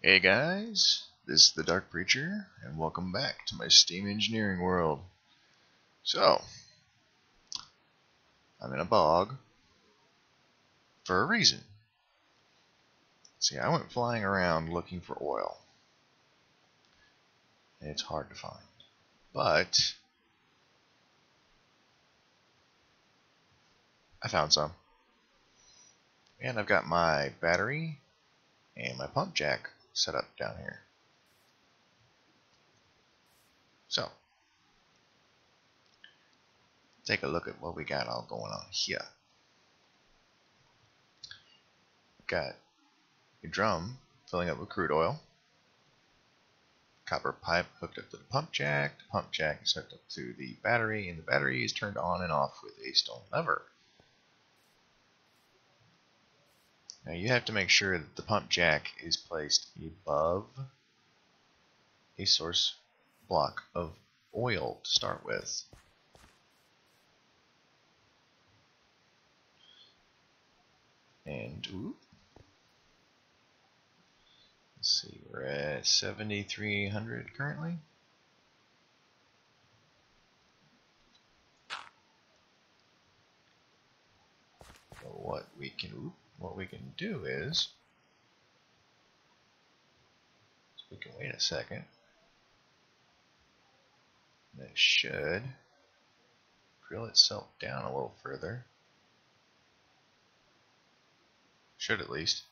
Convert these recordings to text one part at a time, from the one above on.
Hey guys, this is the Dark Preacher, and welcome back to my Steam Engineering world. So, I'm in a bog for a reason. See, I went flying around looking for oil, and it's hard to find. But, I found some. And I've got my battery and my pump jack set up down here. So, take a look at what we got all going on here. Got a drum filling up with crude oil. Copper pipe hooked up to the pump jack is hooked up to the battery, and the battery is turned on and off with a stone lever. Now you have to make sure that the pump jack is placed above a source block of oil to start with. And let's see, we're at 7,300 currently. So what we can do is we can wait a second. That should drill itself down a little further. Should at least.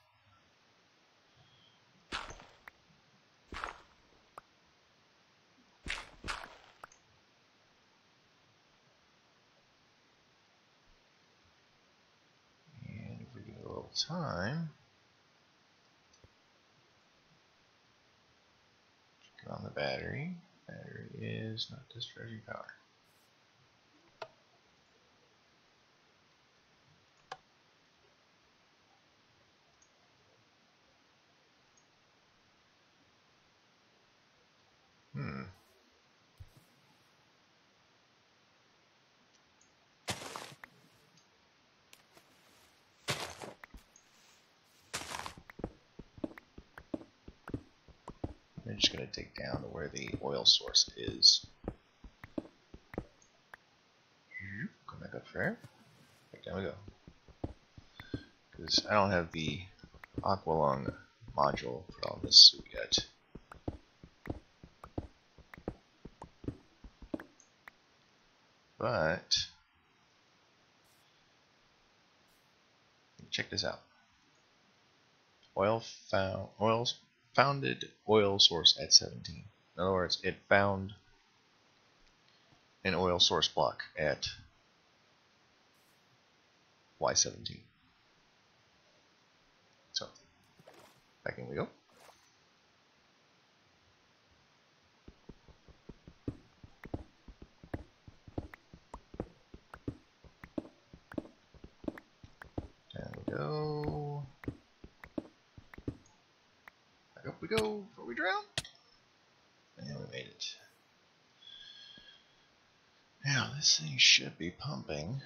And if we give it a little time, check on the battery. Battery is not discharging power. I'm just going to dig down to where the oil source is. Come back up there. Back down we go. Because I don't have the Aqualung module put on this suit yet. But check this out. Founded oil source at 17. In other words, it found an oil source block at Y17. So, back in we go. Down we go. Back up we go before we drown. And we made it. Now this thing should be pumping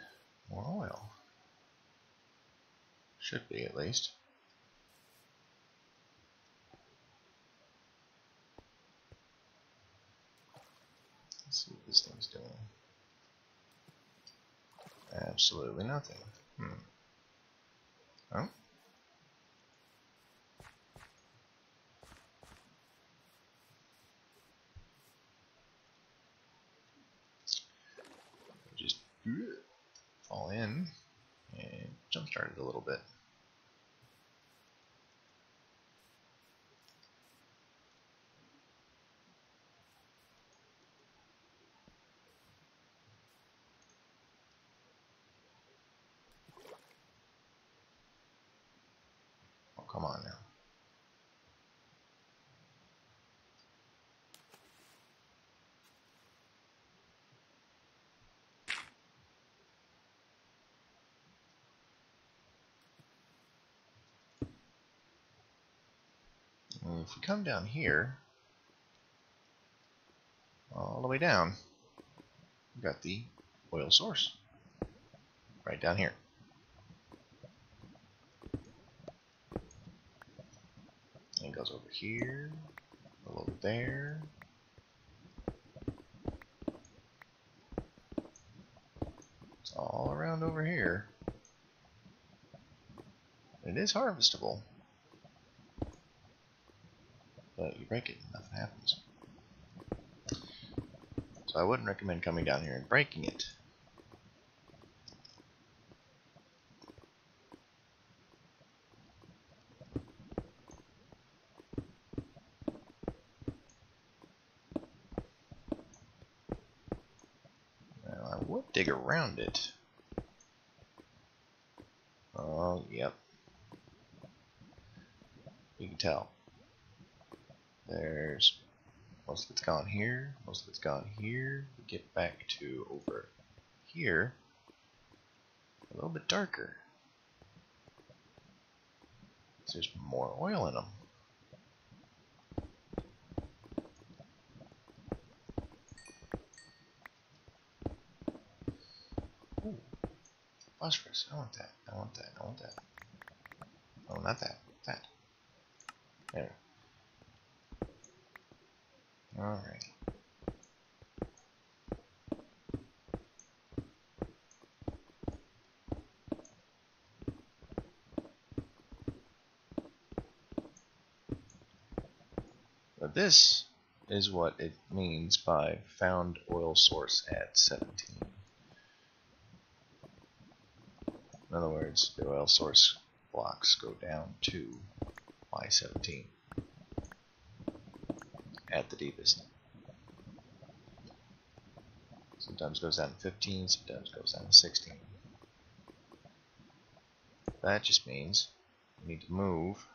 more oil. Should be, at least. Let's see what this thing's doing. Absolutely nothing. Oh. Just fall in and jumpstart it a little bit. Oh, come on now. And if we come down here, all the way down, we've got the oil source right down here. And it goes over here, a little there. It's all around over here. It is harvestable, but you break it and nothing happens. So I wouldn't recommend coming down here and breaking it. Now I would dig around it. Oh, yep. You can tell. There's most of it's gone here, most of it's gone here. We get back to over here, a little bit darker. There's more oil in them. Ooh, phosphorus. I want that. I want that. I want that. Oh, not that. That. There. Alright. But this is what it means by found oil source at 17. In other words, the oil source blocks go down to Y17 at the deepest. Sometimes goes down to 15, sometimes goes down to 16. That just means you need to move.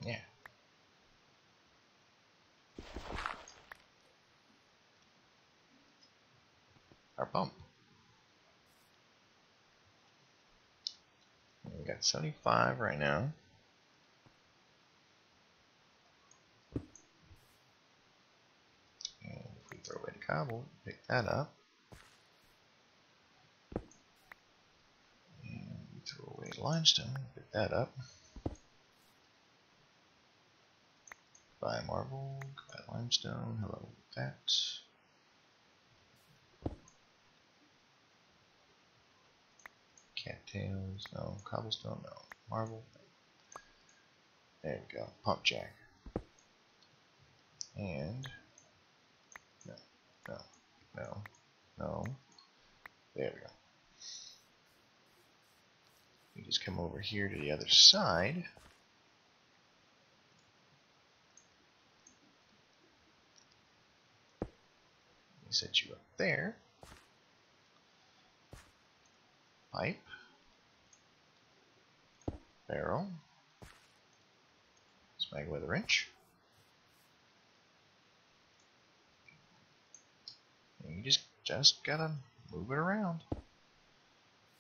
Yeah. Our pump. We got 75 right now. And if we throw away the cobble, pick that up. And we throw away the limestone, pick that up. Buy marble, buy limestone, hello with that. Cattails, no. Cobblestone, no. Marble. There we go. Pump jack. And no, no, no, no. There we go. You just come over here to the other side. We set you up there. Pipe. Barrel. Smag with a wrench. And you just gotta move it around.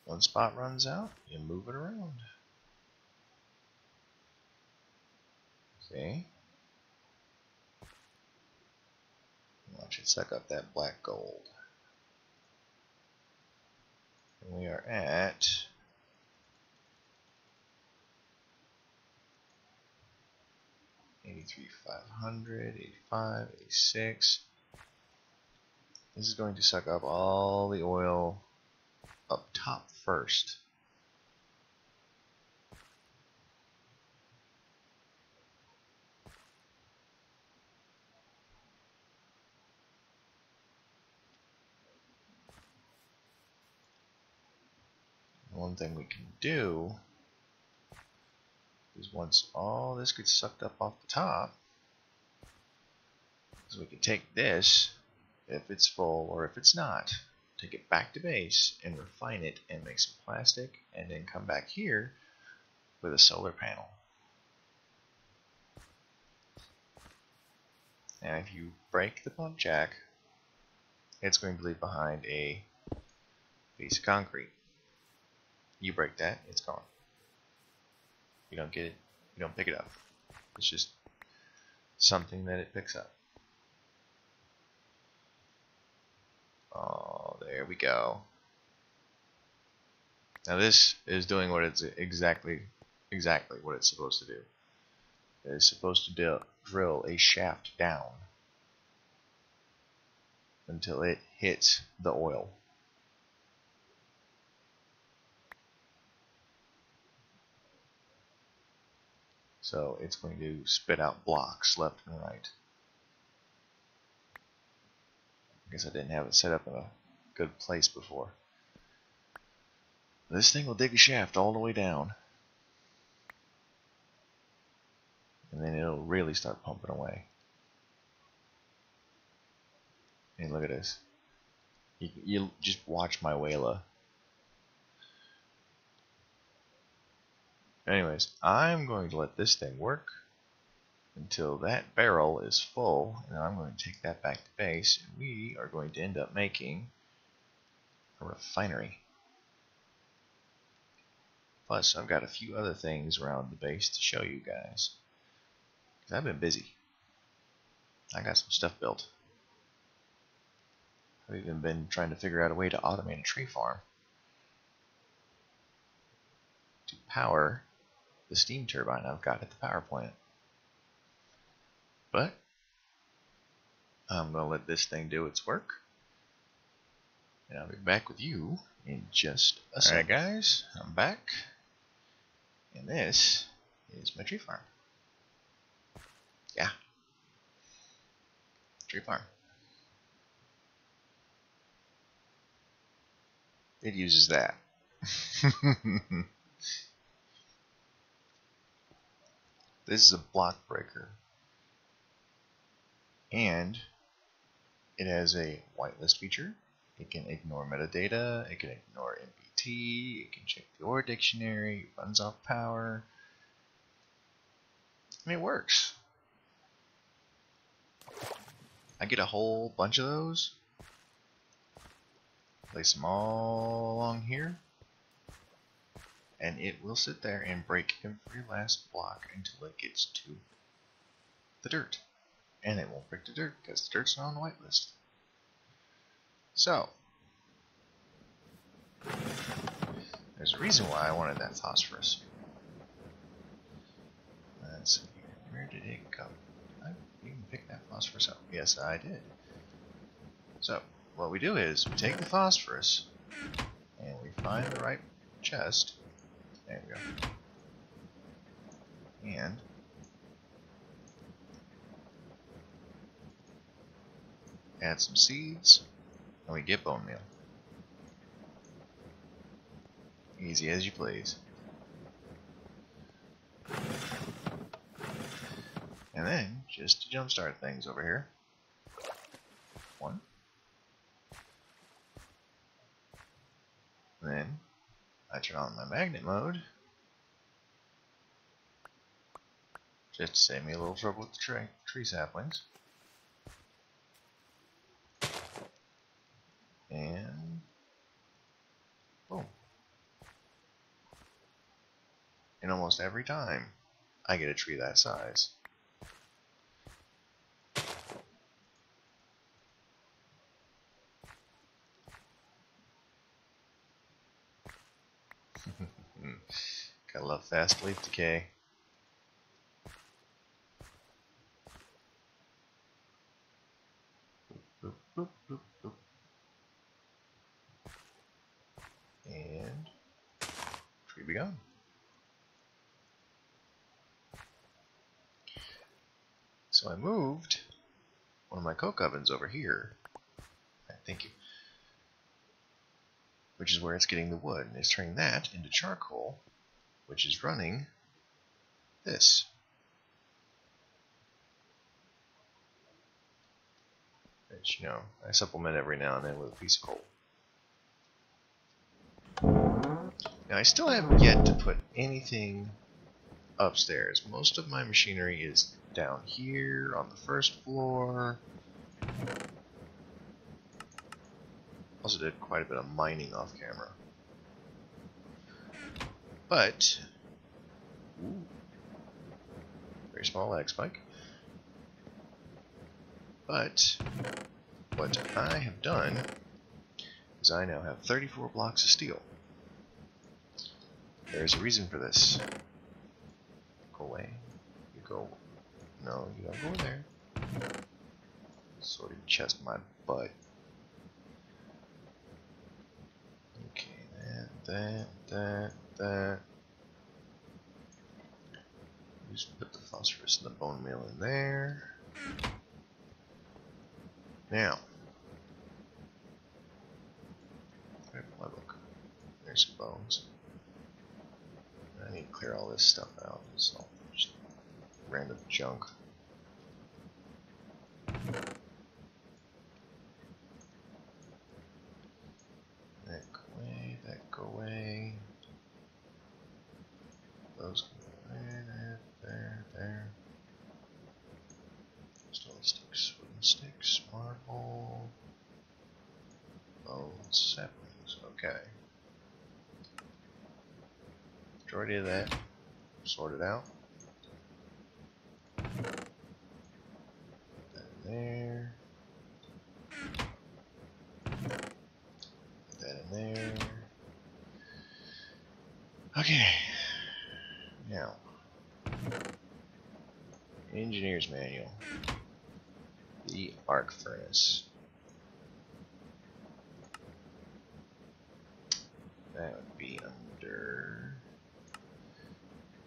One spot runs out, you move it around. See? Watch it suck up that black gold. And we are at 83,500, 85, 86. This is going to suck up all the oil up top first. One thing we can do is once all this gets sucked up off the top, is we can take this, if it's full or if it's not, take it back to base and refine it and make some plastic, and then come back here with a solar panel. And if you break the pump jack, it's going to leave behind a piece of concrete. You break that, it's gone. You don't get it, you don't pick it up. It's just something that it picks up. Oh, there we go. Now this is doing what it's exactly what it's supposed to do. is supposed to drill a shaft down until it hits the oil. So it's going to spit out blocks left and right. I guess I didn't have it set up in a good place before. This thing will dig a shaft all the way down. And then it'll really start pumping away. And look at this. You just watch my Wayla. Anyways, I'm going to let this thing work until that barrel is full, and then I'm going to take that back to base, and we are going to end up making a refinery. Plus, I've got a few other things around the base to show you guys. 'Cause I've been busy. I got some stuff built. I've even been trying to figure out a way to automate a tree farm to power the steam turbine I've got at the power plant. But I'm going to let this thing do its work, and I'll be back with you in just a second. Alright guys, I'm back, and this is my tree farm. Yeah, tree farm. It uses that. This is a block breaker, and it has a whitelist feature. It can ignore metadata, it can ignore NPT, it can check the ore dictionary, it runs off power. I mean, it works. I get a whole bunch of those, place them all along here, and it will sit there and break every last block until it gets to the dirt. And it won't break the dirt because the dirt's not on the whitelist. So, there's a reason why I wanted that phosphorus. Let's see here. Where did it go? I even pick that phosphorus up. Yes, I did. So, what we do is we take the phosphorus and we find the right chest. There we go. And add some seeds, and we get bone meal. Easy as you please. And then, just to jumpstart things over here, 1. Then, I turn on my magnet mode, just to save me a little trouble with the tree saplings. And boom. And almost every time I get a tree that size. Gotta love fast leaf decay. Boop, boop, boop, boop. And tree be gone. So I moved one of my coke ovens over here. Thank you. Which is where it's getting the wood, and it's turning that into charcoal, which is running this. Which, you know, I supplement every now and then with a piece of coal. Now, I still haven't yet to put anything upstairs. Most of my machinery is down here on the first floor. Also did quite a bit of mining off camera. But, ooh, very small lag spike. But, what I have done is I now have 34 blocks of steel. There's a reason for this. Go away. You go. No, you don't go there. Sorting chest my butt. Okay, that. Just put the phosphorus and the bone meal in there. Now, where's my book? There's some bones. I need to clear all this stuff out. It's all just random junk. That go away. Those go away, there. Stone sticks, wooden sticks, marble, bones, saplings. Okay. Majority of that sorted out. Put that in there. Put that in there. Okay. Now, engineer's manual. The arc furnace. That would be under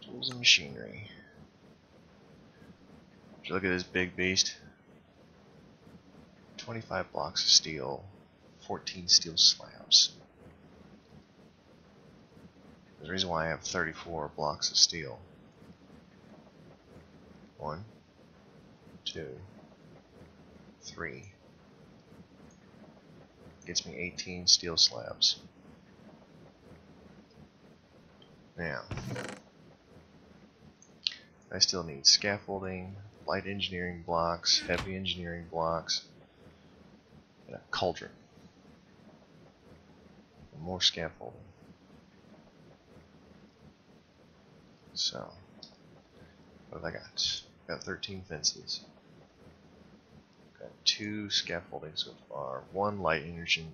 tools and machinery. If you look at this big beast, 25 blocks of steel, 14 steel slabs. There's a reason why I have 34 blocks of steel. 1, 2, 3. Gets me 18 steel slabs. Now, I still need scaffolding, light engineering blocks, heavy engineering blocks, and a cauldron. And more scaffolding. So, what have I got? Got 13 fences. Got 2 scaffolding so far. One light engineering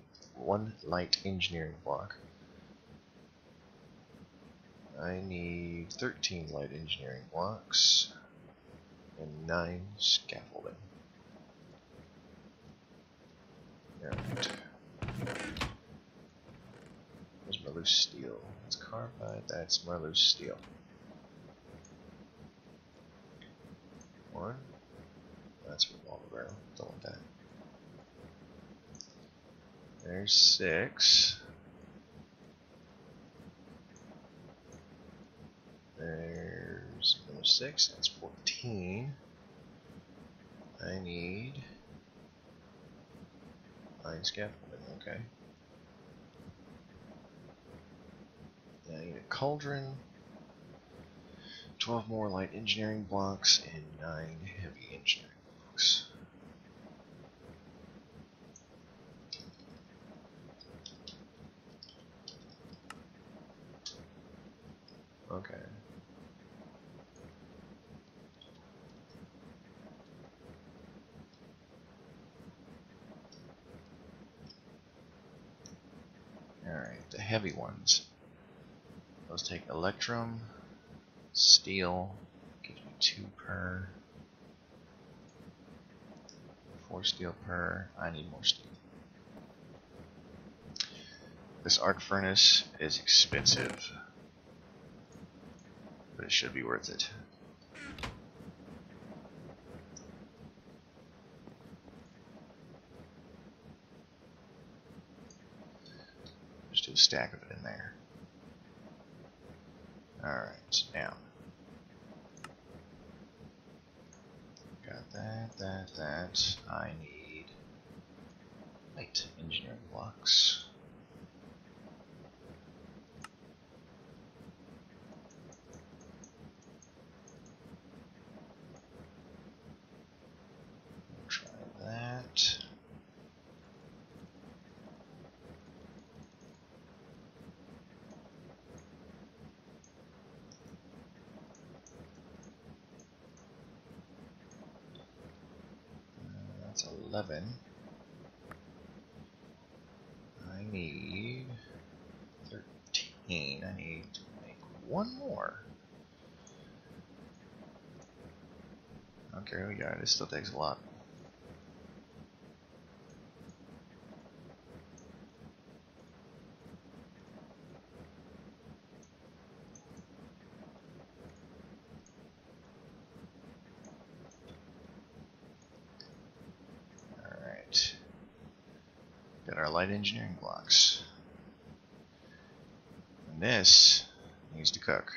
block. I need 13 light engineering blocks and 9 scaffolding. Alright. Where's my loose steel? That's carbide, that's my loose steel. 1. That's revolver barrel. Don't want that. There's 6. There's number 6. That's 14. I need 9 scaffolding. Okay. I need a cauldron. 12 more light engineering blocks and 9 heavy engineering blocks. Okay. Alright, the heavy ones. Let's take electrum. Steel, gives me 2 per. 4 steel per. I need more steel. This arc furnace is expensive, but it should be worth it. Just do a stack of it in there. Alright, now. Got that. I need light engineering blocks. Try that. That's 11. I need 13. I need to make 1 more. Okay, we got it. It still takes a lot. Alright. Got our light engineering blocks. And this needs to cook.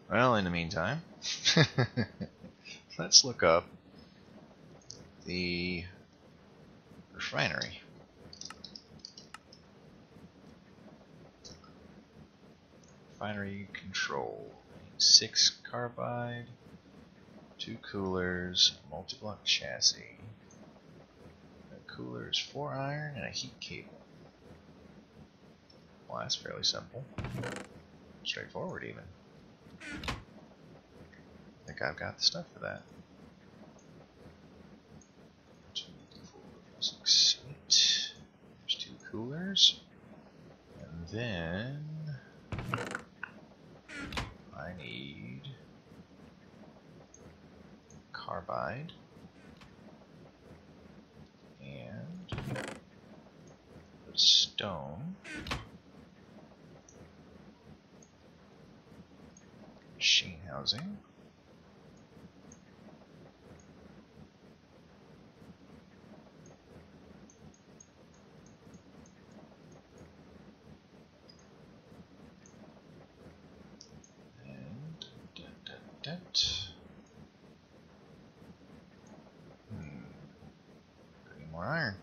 Well, in the meantime, let's look up the refinery. Refinery control. 6 carbide, 2 coolers, a multi-block chassis. A cooler is 4 iron and a heat cable. Well, that's fairly simple. Straightforward, even. I think I've got the stuff for that. 2, 4, 6, 8. There's 2 coolers. And then I need carbide and stone, machine housing, and Getting more iron,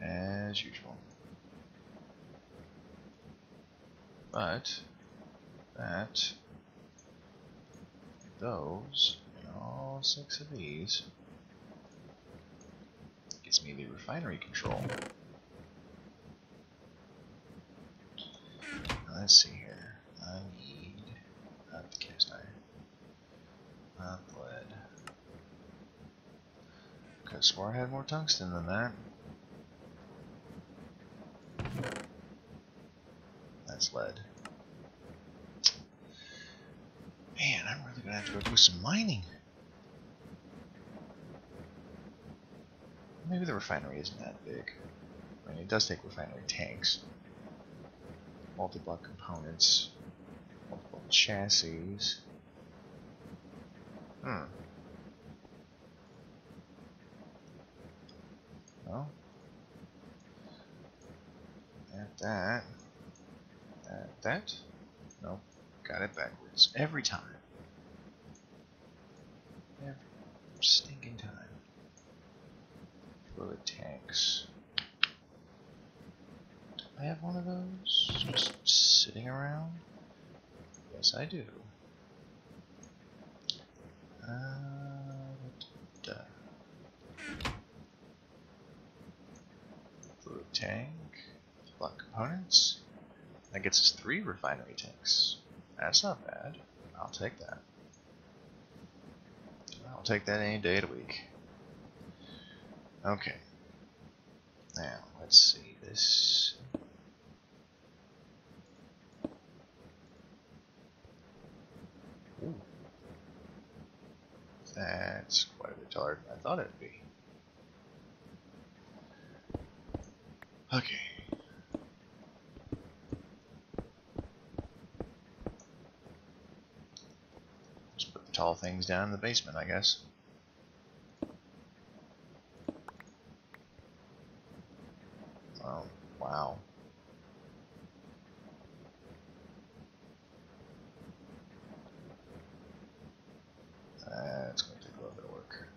as usual. But that, those, and all 6 of these gets me the refinery control. Now, let's see here. I need not the cast iron, not lead. Could have swore I had more tungsten than that. That's lead. Man, I'm really gonna have to go do some mining. Maybe the refinery isn't that big. I mean, it does take refinery tanks, multi-block components, multiple chassis. Well, that. Nope, got it backwards every time. Every stinking time. Fluid tanks. Do I have one of those just sitting around? Yes, I do. Fluid tank. Block components. That gets us 3 refinery tanks. That's not bad. I'll take that. I'll take that any day of the week. Okay. Now, let's see this. Ooh. That's quite a bit taller than I thought it would be. Okay. Just put the tall things down in the basement, I guess. Oh, wow. That's going to take a little bit of work.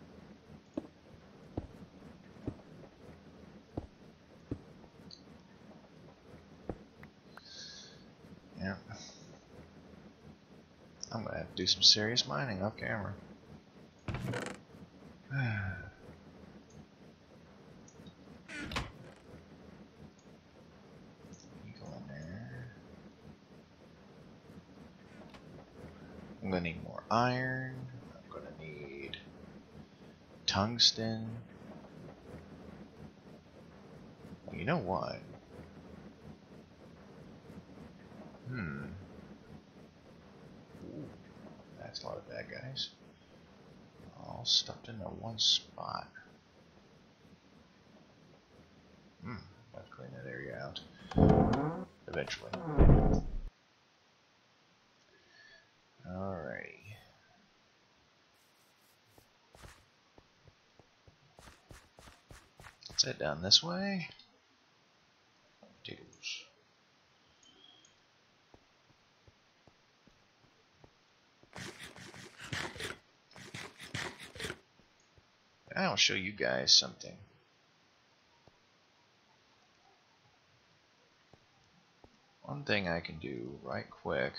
Yeah. I'm going to have to do some serious mining off camera. I'm going to need more iron. I'm going to need tungsten. Well, you know what? That's a lot of bad guys. All stuffed into one spot. Gotta clean that area out. Eventually. Alrighty. Let's head down this way. Potatoes. I'll show you guys something. One thing I can do right quick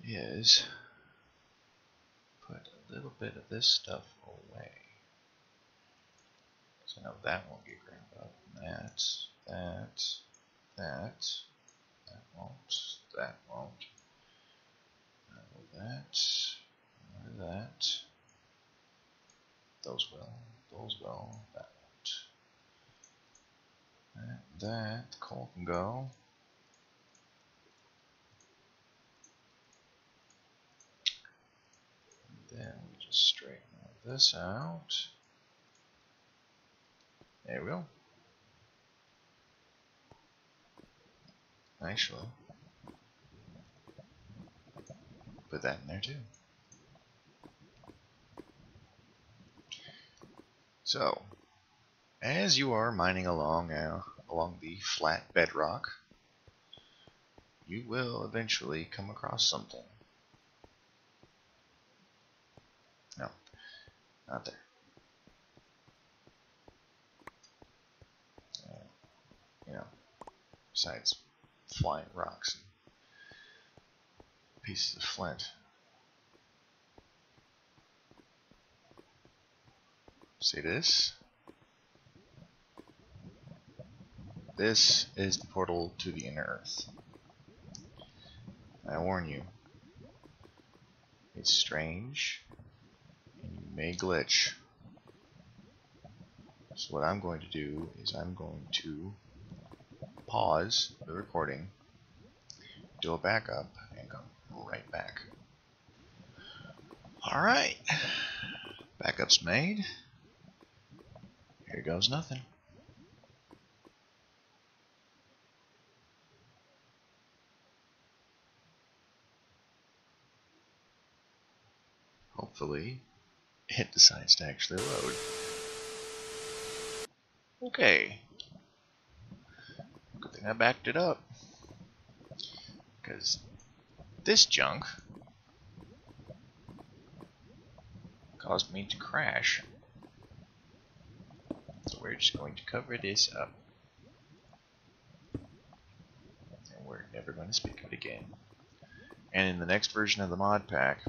is put a little bit of this stuff away. So now that won't get ground up. That won't. That. Those will. That won't. That. Coal can go. And then we just straighten all this out. There we go. Actually, put that in there too. So, as you are mining along the flat bedrock, you will eventually come across something. No, not there. You know, besides flying rocks and pieces of flint. See this? This is the portal to the inner earth. I warn you, it's strange and you may glitch. So what I'm going to do is I'm going to pause the recording, do a backup, and come right back. Alright, backup's made. Here goes nothing. Hopefully, it decides to actually load. Okay. Good thing I backed it up. Because this junk caused me to crash. So we're just going to cover this up. And we're never going to speak of it again. And in the next version of the mod pack,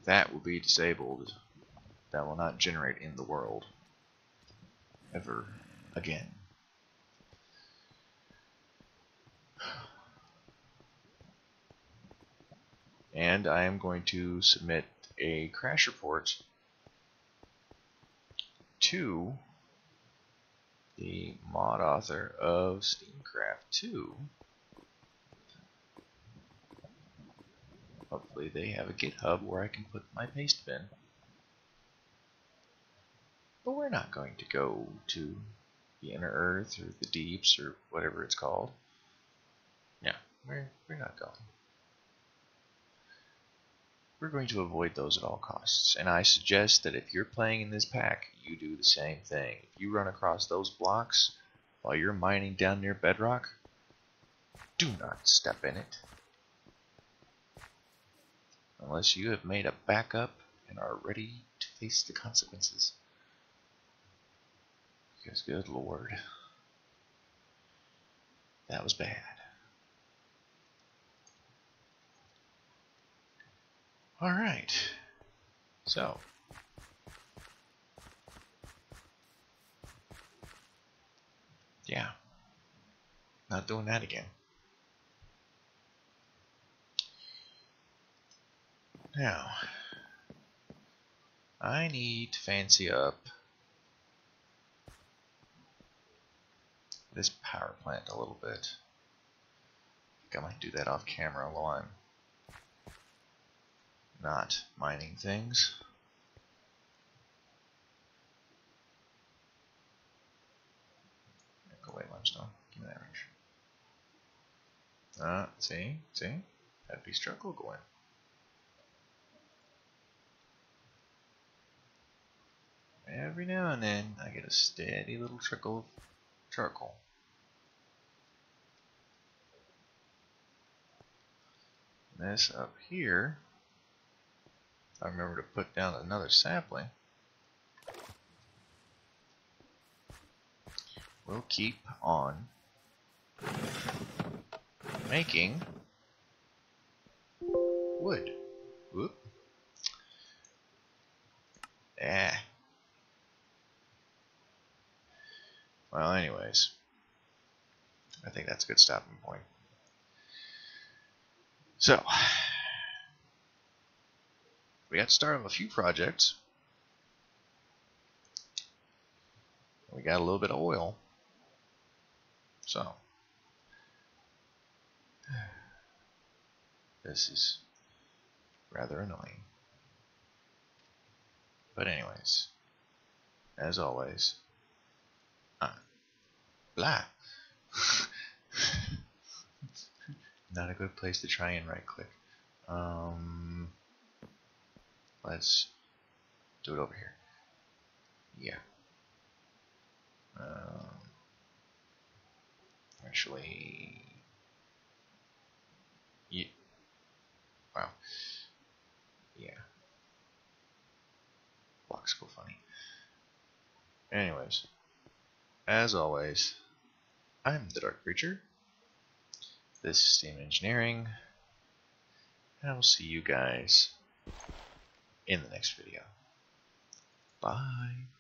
that will be disabled. That will not generate in the world ever again. And I am going to submit a crash report to the mod author of Steamcraft 2. Hopefully they have a GitHub where I can put my paste bin. But we're not going to go to the inner earth or the deeps or whatever it's called. Yeah, we're not going. We're going to avoid those at all costs. And I suggest that if you're playing in this pack, you do the same thing. If you run across those blocks while you're mining down near bedrock, do not step in it. Unless you have made a backup and are ready to face the consequences. Because good lord, that was bad. Alright, so yeah, not doing that again. Now, I need to fancy up this power plant a little bit. I might do that off camera while I'm not mining things. Go away, limestone. Give me that wrench. See? That'd be struggle going. Every now and then, I get a steady little trickle of charcoal. This up here, I remember to put down another sapling. We'll keep on making wood. Whoop. Ah. Well, anyways, I think that's a good stopping point. So, we got started on a few projects. We got a little bit of oil. So, this is rather annoying. But anyways, as always, blah. Not a good place to try and right click. Let's do it over here. Yeah. Actually, yeah. Wow. Yeah. Blocks go funny. Anyways, as always, I'm the Dark Creature. This is Steam Engineering, and I will see you guys in the next video. Bye.